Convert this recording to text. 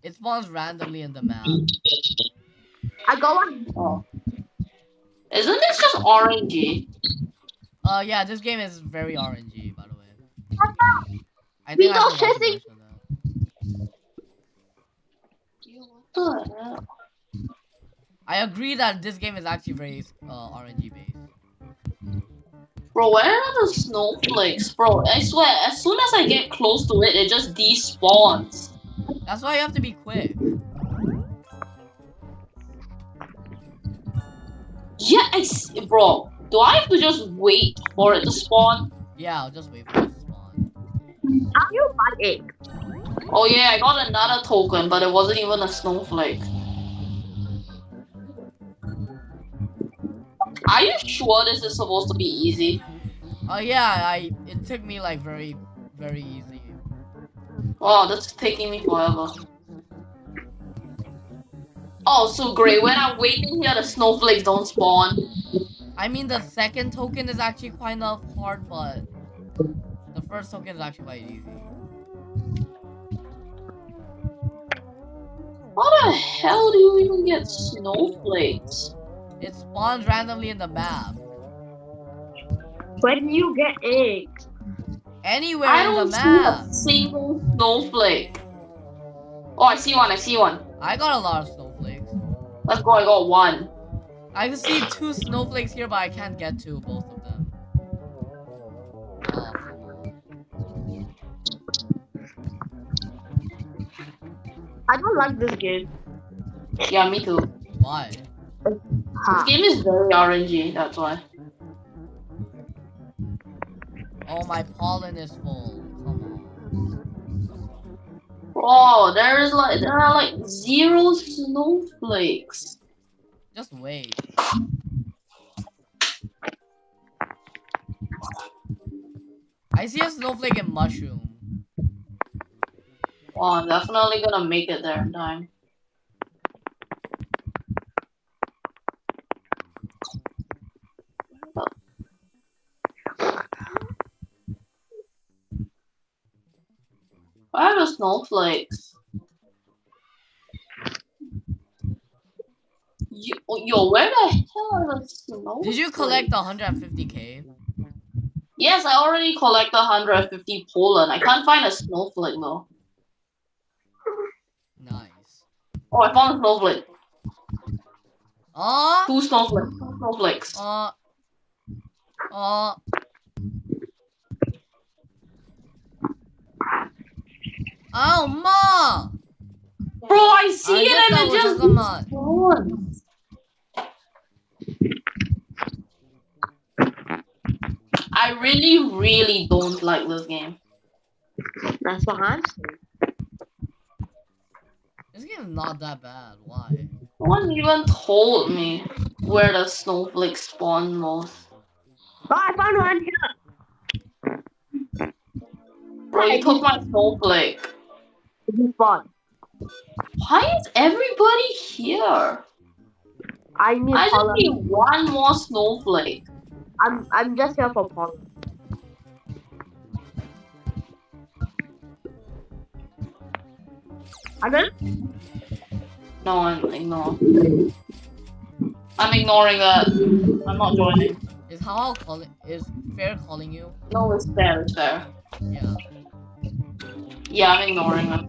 It spawns randomly in the map. I got one. Oh. Isn't this just orangey? Yeah, this game is very RNG, by the way. I We think I go forgot to chasing. mention that. What the hell? I agree that this game is actually very RNG based. Bro, where are the snowflakes? Bro, I swear, as soon as I get close to it, it just despawns. That's why you have to be quick. Yeah, bro, do I have to just wait for it to spawn? Yeah, I'll just wait for it to spawn. How you buy egg? Oh yeah, I got another token, but it wasn't even a snowflake. Are you sure this is supposed to be easy? Oh yeah, it took me like very easy. Oh, that's taking me forever. Oh, so great. When I'm waiting here, the snowflakes don't spawn. I mean, the second token is actually kind of hard, but the first token is actually quite easy. How the hell do you even get snowflakes? It spawns randomly in the map. When you get eggs. Anywhere I in the don't see map. a single snowflake. Oh, I see one. I see one. I got a lot of snowflakes. Let's go. I got one. I can see 2 snowflakes here, but I can't get to both of them. Oh, I don't like this game. Yeah, me too. why? This Ha. game is very RNG. That's why. Oh, my pollen is full. Come Bro, there are like 0 snowflakes. on. Just wait. I see a snowflake and mushroom. Oh, I'm definitely gonna make it there in time. Where are the snowflakes? Yo, where the hell are the snowflakes? Did you collect the 150k? Yes, I already collected 150 pollen. I can't find a snowflake though. Nice. Oh, I found a snowflake. Oh! 2 snowflakes. 2 snowflakes. Oh! Oh, ma! Bro, I see it and it just 잠깐만. spawns. I really don't like this game. That's what I'm saying. This game is not that bad. Why? No one even told me where the snowflakes spawn most. Oh, I found one here. Bro, you took my snowflake. It's fun. Why is everybody here? I need I just pollen. need one more snowflake. I'm just here for pollen. And then No, I'm ignoring. I'm ignoring that. I'm not joining. Is Hao calling? Is Fair calling you? No, it's fair. It's fair. Yeah. Yeah, I'm ignoring them.